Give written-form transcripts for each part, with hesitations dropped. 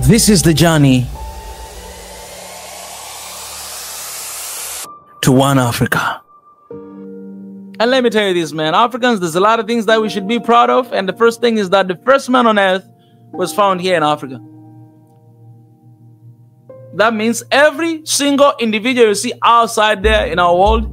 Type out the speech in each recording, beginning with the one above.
This is the journey to one Africa. And let me tell you this, man. Africans, there's a lot of things that we should be proud of. And the first thing is that the first man on earth was found here in Africa. That means every single individual you see outside there in our world,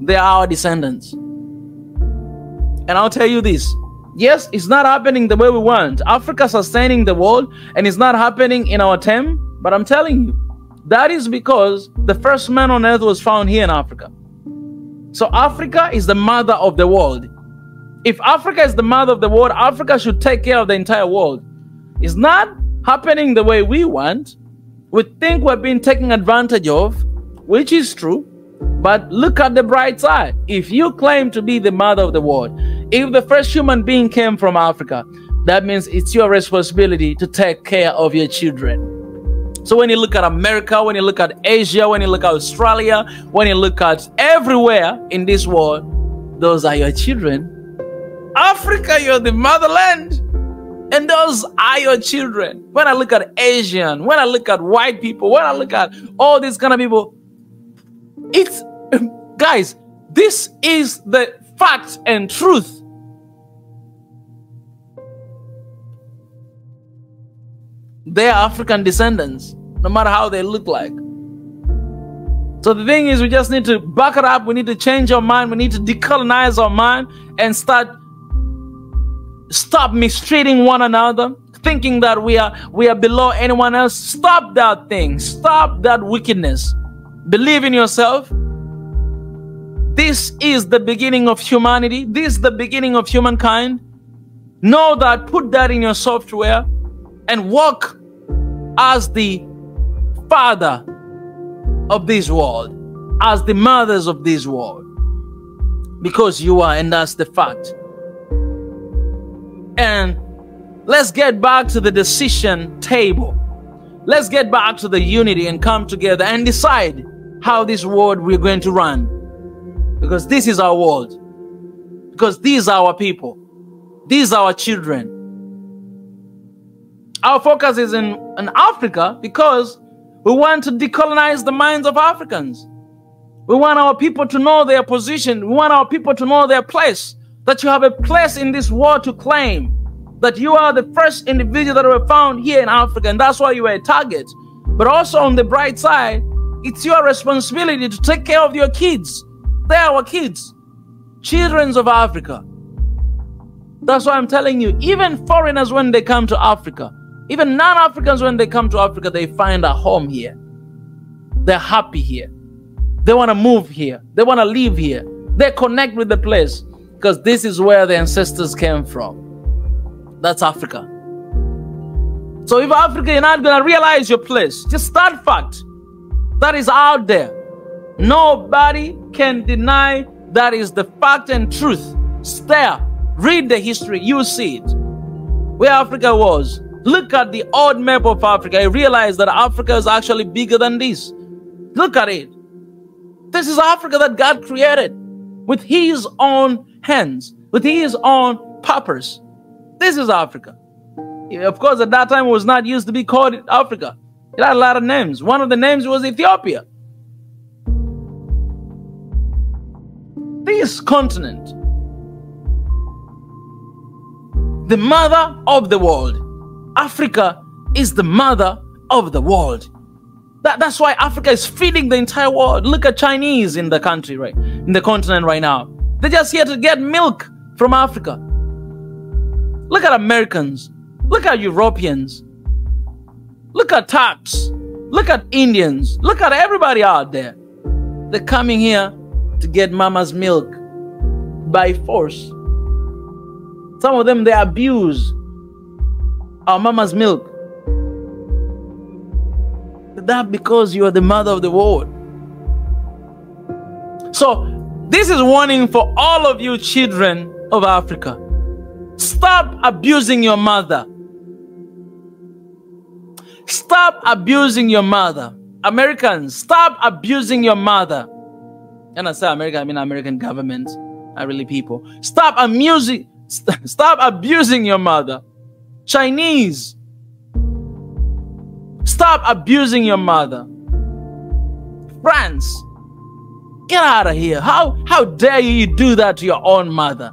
they are our descendants. And I'll tell you this. Yes, it's not happening the way we want. Africa sustaining the world, and it's not happening in our time. But I'm telling you, that is because the first man on earth was found here in Africa. So Africa is the mother of the world. If Africa is the mother of the world, Africa should take care of the entire world. It's not happening the way we want. We think we're being taken advantage of, which is true. But look at the bright side. If you claim to be the mother of the world, if the first human being came from Africa, that means it's your responsibility to take care of your children. So when you look at America, when you look at Asia, when you look at Australia, when you look at everywhere in this world, those are your children. Africa, you're the motherland. And those are your children. When I look at Asian, when I look at white people, when I look at all these kind of people, it's, guys, this is the fact and truth. They are African descendants, no matter how they look like. So the thing is, we just need to back it up. We need to change our mind. We need to decolonize our mind and stop mistreating one another, thinking that we are below anyone else. Stop that thing. Stop that wickedness. Believe in yourself. This is the beginning of humanity. This is the beginning of humankind. Know that, put that in your software, and walk as the father of this world, as the mothers of this world. Because you are, and that's the fact. And let's get back to the decision table. Let's get back to the unity and come together and decide how this world we're going to run. Because this is our world. Because these are our people. These are our children. Our focus is in Africa because we want to decolonize the minds of Africans. We want our people to know their position. We want our people to know their place. That you have a place in this world to claim. That you are the first individual that were found here in Africa, and that's why you are a target. But also on the bright side, it's your responsibility to take care of your kids. They are our kids, children of Africa. That's why I'm telling you, even foreigners when they come to Africa, even non-Africans when they come to Africa, they find a home here. They're happy here. They want to move here. They want to live here. They connect with the place because this is where the ancestors came from. That's Africa. So if Africa, you're not going to realize your place, just start fact. That is out there. Nobody can deny that is the fact and truth. Stare, read the history, you see it. Where Africa was. Look at the old map of Africa. You realize that Africa is actually bigger than this. Look at it. This is Africa that God created with his own hands, with his own purpose. This is Africa. Of course, at that time, it was not used to be called Africa. It had a lot of names. One of the names was Ethiopia. This continent, the mother of the world. Africa is the mother of the world. That's why Africa is feeding the entire world. Look at Chinese in the country, right? In the continent right now. They're just here to get milk from Africa. Look at Americans. Look at Europeans. Look at Turks. Look at Indians. Look at everybody out there. They're coming here to get mama's milk by force. Some of them, they abuse our mama's milk. That because you are the mother of the world. So this is warning for all of you children of Africa. Stop abusing your mother. Stop abusing your mother. Americans, stop abusing your mother. And I say America, I mean American government, not really people. Stop abusing your mother. Chinese, Stop abusing your mother. France, get out of here. How dare you do that to your own mother?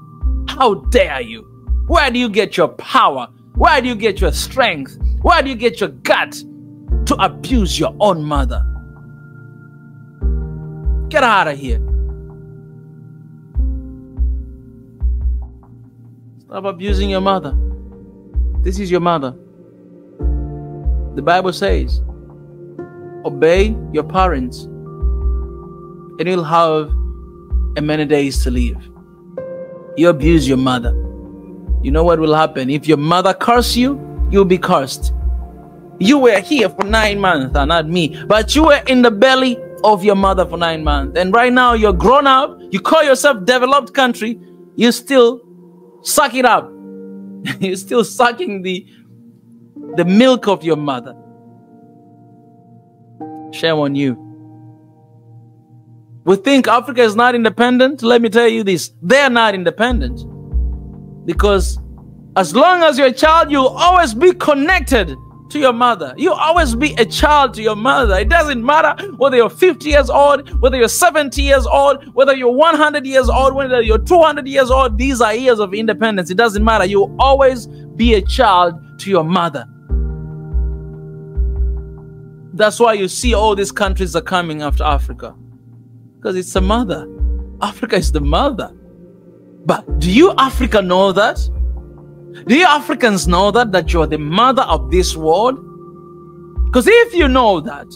How dare you? Where do you get your power? Where do you get your strength? Where do you get your gut to abuse your own mother? Get out of here. Stop abusing your mother. This is your mother. The Bible says, obey your parents, and you'll have many days to live. You abuse your mother. You know what will happen? If your mother curses you, you'll be cursed. You were here for 9 months, not me, but you were in the belly of your mother for 9 months. And right now you're grown up, you call yourself developed country, you still suck it up. You're still sucking the milk of your mother. Shame on you. We think Africa is not independent. Let me tell you this. They're not independent. Because as long as you're a child, you'll always be connected to your mother. You'll always be a child to your mother. It doesn't matter whether you're 50 years old, whether you're 70 years old, whether you're 100 years old, whether you're 200 years old. These are years of independence. It doesn't matter. You'll always be a child to your mother. That's why you see all these countries are coming after Africa. Because it's a mother. Africa is the mother. But do you Africa know that? Do you Africans know that you're the mother of this world? Because if you know that,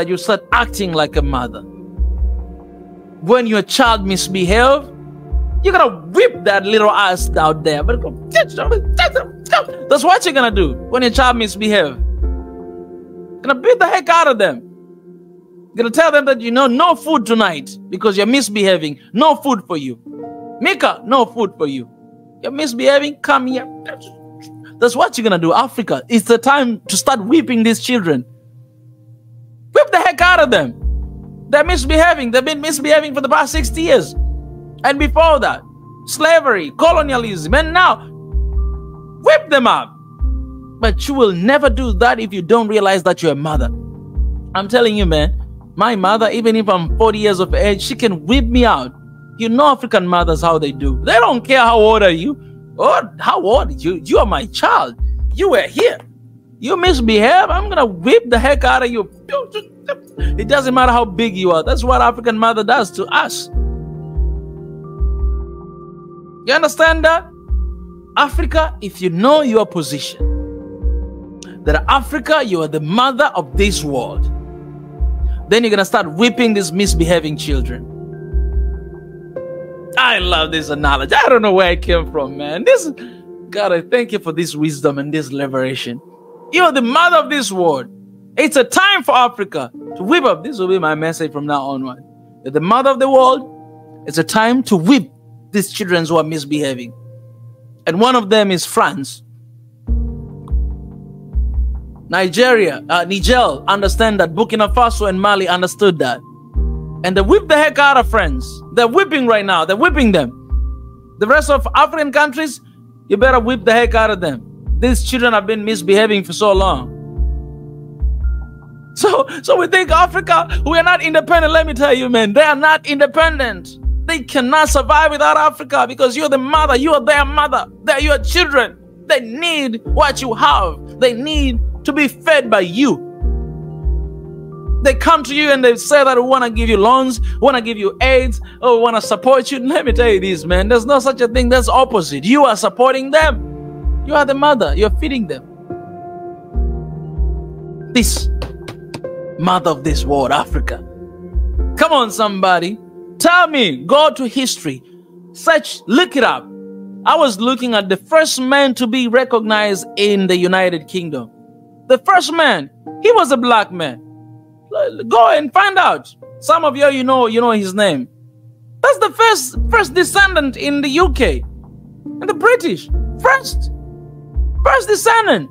you start acting like a mother. When your child misbehaves, you're gonna whip that little ass out there. That's what you're gonna do when your child misbehaves. You're gonna beat the heck out of them. You're gonna tell them that no food tonight because you're misbehaving. No food for you. Mika, no food for you. You're misbehaving, come here. That's what you're gonna do, Africa. It's the time to start whipping these children. Whip the heck out of them. They're misbehaving. They've been misbehaving for the past 60 years. And before that, slavery, colonialism, and now, whip them up. But you will never do that if you don't realize that you're a mother. I'm telling you, man, my mother, even if I'm 40 years of age, she can whip me out. You know African mothers, how they do. They don't care how old are you or how old are you. You are my child. You were here. You misbehave, I'm going to whip the heck out of you. It doesn't matter how big you are. That's what African mother does to us. You understand that? Africa, if you know your position, that Africa, you are the mother of this world, then you're going to start whipping these misbehaving children. I love this analogy. I don't know where it came from, man. God, I thank you for this wisdom and this liberation. You're the mother of this world. It's a time for Africa to whip up. This will be my message from now onward. You're the mother of the world. It's a time to whip these children who are misbehaving. And one of them is France. Niger understand that. Burkina Faso and Mali understood that. And they whip the heck out of France. They're whipping right now. They're whipping them. The rest of African countries, you better whip the heck out of them. These children have been misbehaving for so long. So we think Africa, we are not independent. Let me tell you, man, they are not independent. They cannot survive without Africa because you're the mother. You are their mother. They're your children. They need what you have. They need to be fed by you. They come to you and they say that we want to give you loans, we want to give you aids, or we want to support you. Let me tell you this, man. There's no such a thing. That's opposite. You are supporting them. You are the mother. You're feeding them. This mother of this world, Africa. Come on, somebody. Tell me. Go to history. Search. Look it up. I was looking at the first man to be recognized in the United Kingdom. The first man. He was a black man. Go and find out. Some of you know his name. That's the first descendant in the UK. And the British. First descendant.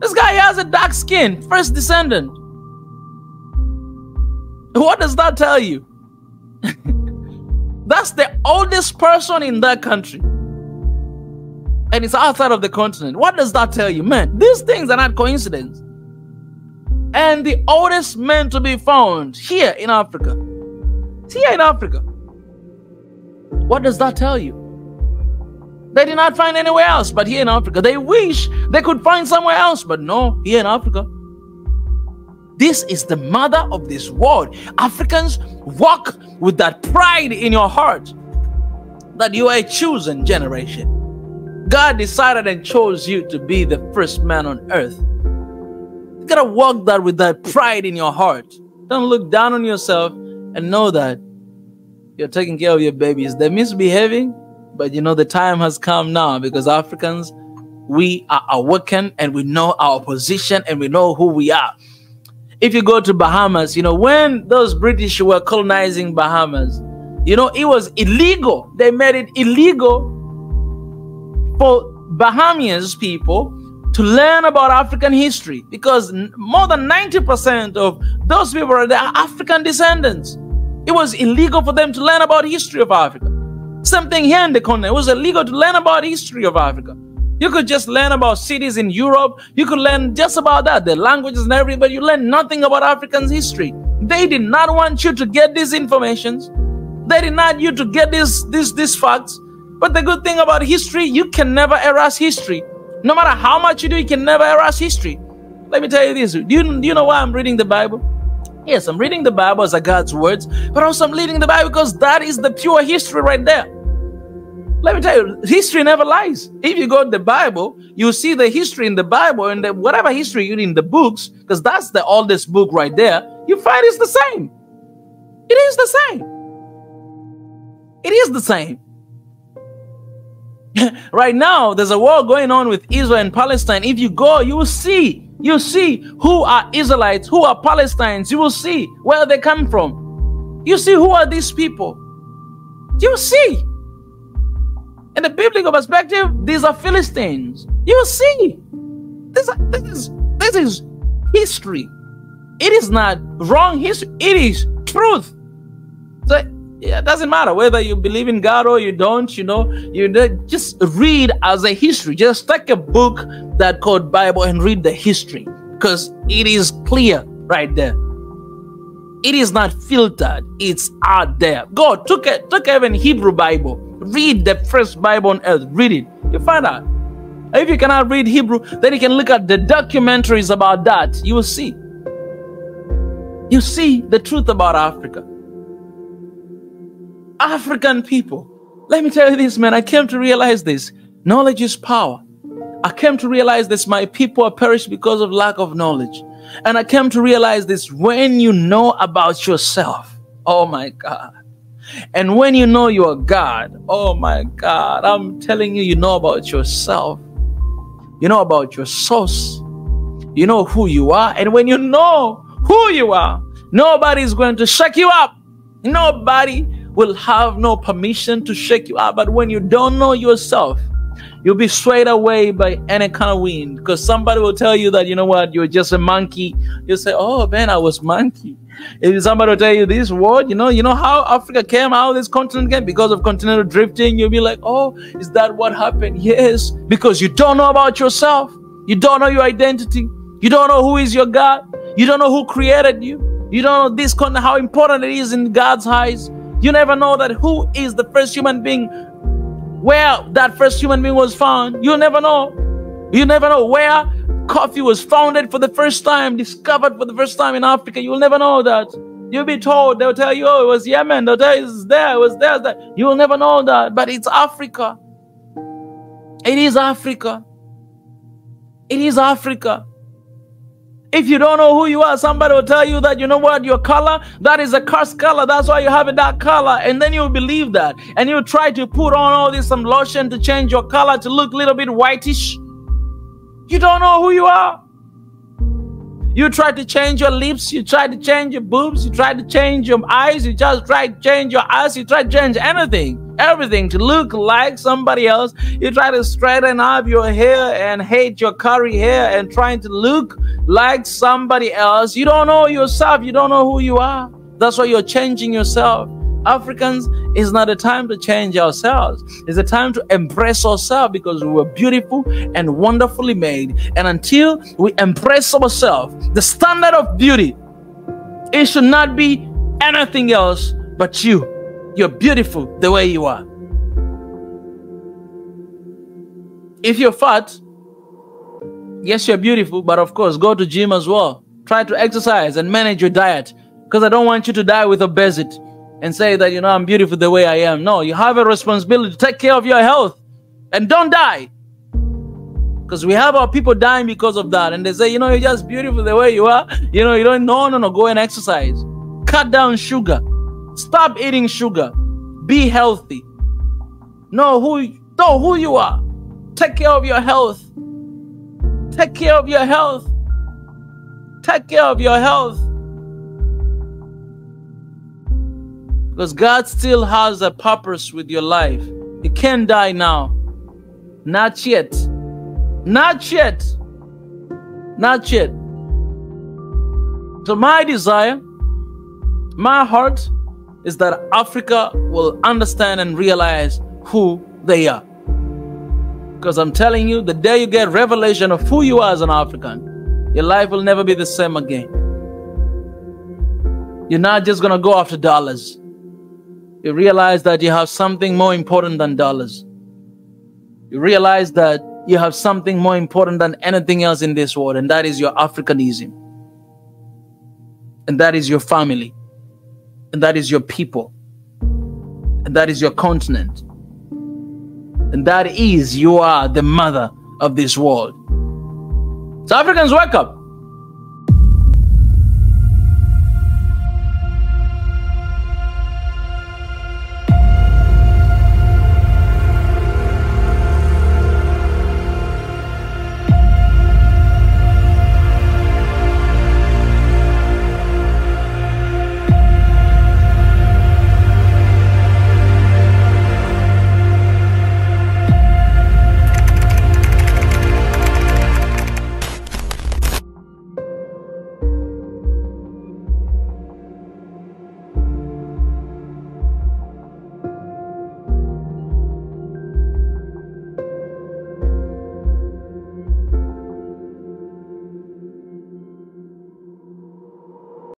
This guy has a dark skin. First descendant. What does that tell you? That's the oldest person in that country. And it's outside of the continent. What does that tell you? Man, these things are not coincidence. and the oldest man to be found here in Africa. It's here in Africa. What does that tell you? They did not find anywhere else but here in Africa. They wish they could find somewhere else, but no, here in Africa. This is the mother of this world. Africans, walk with that pride in your heart that you are a chosen generation. God decided and chose you to be the first man on earth. You gotta walk that with that pride in your heart. Don't look down on yourself and know that you're taking care of your babies. They're misbehaving, but you know the time has come now, because Africans, we are awakened and we know our position and we know who we are. If you go to Bahamas, you know, when those British were colonizing Bahamas, you know, it was illegal. They made it illegal for Bahamians people to learn about African history, because more than 90% of those people are African descendants. It was illegal for them to learn about history of Africa. Same thing here in the continent. It was illegal to learn about history of Africa. You could just learn about cities in Europe. You could learn just about that, the languages and everything, but you learn nothing about Africans' history. They did not want you to get these informations. They did not want you to get these facts. But the good thing about history, you can never erase history. No matter how much you do, you can never erase history. Let me tell you this. Do you know why I'm reading the Bible? Yes, I'm reading the Bible as God's words, but also I'm reading the Bible because that is the pure history right there. Let me tell you, history never lies. If you go to the Bible, you see the history in the Bible, and whatever history you read in the books, because that's the oldest book right there, you find it's the same. It is the same. It is the same. Right now, there's a war going on with Israel and Palestine. If you go, you will see who are Israelites, who are Palestinians. You will see where they come from. You see who are these people. You see. In the biblical perspective, these are Philistines. You see. This is history. It is not wrong history. It is truth. So yeah, it doesn't matter whether you believe in God or you don't, you know, you just read as a history. Just take a book that called Bible and read the history, because it is clear right there. It is not filtered. It's out there. Go, took even Hebrew Bible. Read the first Bible on earth. Read it. You find out. If you cannot read Hebrew, then you can look at the documentaries about that. You will see. You see the truth about Africa. African people. Let me tell you this, man. I came to realize this. Knowledge is power. I came to realize this. My people are perished because of lack of knowledge. And I came to realize this. When you know about yourself, oh my God. And when you know you are God, oh my God, I'm telling you, you know about yourself. You know about your source. You know who you are. And when you know who you are, nobody is going to shake you up. Nobody will have no permission to shake you up. But when you don't know yourself, you'll be swayed away by any kind of wind, because somebody will tell you that, you know what, you're just a monkey. You'll say, oh man, I was monkey. If somebody will tell you this word, you know how Africa came, how this continent came, because of continental drifting, you'll be like, oh, is that what happened? Yes, because you don't know about yourself. You don't know your identity. You don't know who is your God. You don't know who created you. You don't know this continent, how important it is in God's eyes. You never know that who is the first human being, where that first human being was found. You never know. You never know where coffee was founded for the first time, discovered for the first time in Africa. You'll never know that. You'll be told, they'll tell you, oh, it was Yemen. They'll tell you, it's there, it was there, there. You will never know that. But it's Africa. It is Africa. It is Africa. If you don't know who you are, somebody will tell you that, you know what, your color, that is a cursed color. That's why you have that color. And then you'll believe that. And you'll try to put on all this, some lotion to change your color to look a little bit whitish. You don't know who you are. You try to change your lips. You try to change your boobs. You try to change your eyes. You just try to change your eyes. You try to change everything to look like somebody else. You try to straighten up your hair and hate your curly hair and trying to look like somebody else. You don't know yourself. You don't know who you are. That's why you're changing yourself. Africans, it's not a time to change ourselves. It's a time to embrace ourselves, because we were beautiful and wonderfully made. And until we embrace ourselves, the standard of beauty, it should not be anything else but you. You're beautiful the way you are. If you're fat, yes, you're beautiful, but of course, go to gym as well. Try to exercise and manage your diet, because I don't want you to die with obesity and say that, you know, I'm beautiful the way I am. No, you have a responsibility to take care of your health and don't die. Because we have our people dying because of that. And they say, you know, you're just beautiful the way you are. You know, you don't, no, go and exercise. Cut down sugar. Stop eating sugar. Be healthy. Know who you are. Take care of your health. Take care of your health. Take care of your health. Because God still has a purpose with your life. You can't die now. Not yet. Not yet. Not yet. So my desire, my heart, is that Africa will understand and realize who they are. Because I'm telling you, the day you get revelation of who you are as an African, your life will never be the same again. You're not just going to go after dollars. You realize that you have something more important than dollars. You realize that you have something more important than anything else in this world, and that is your Africanism. And that is your family. And that is your people. And that is your continent. And that is, you are the mother of this world. So Africans, wake up.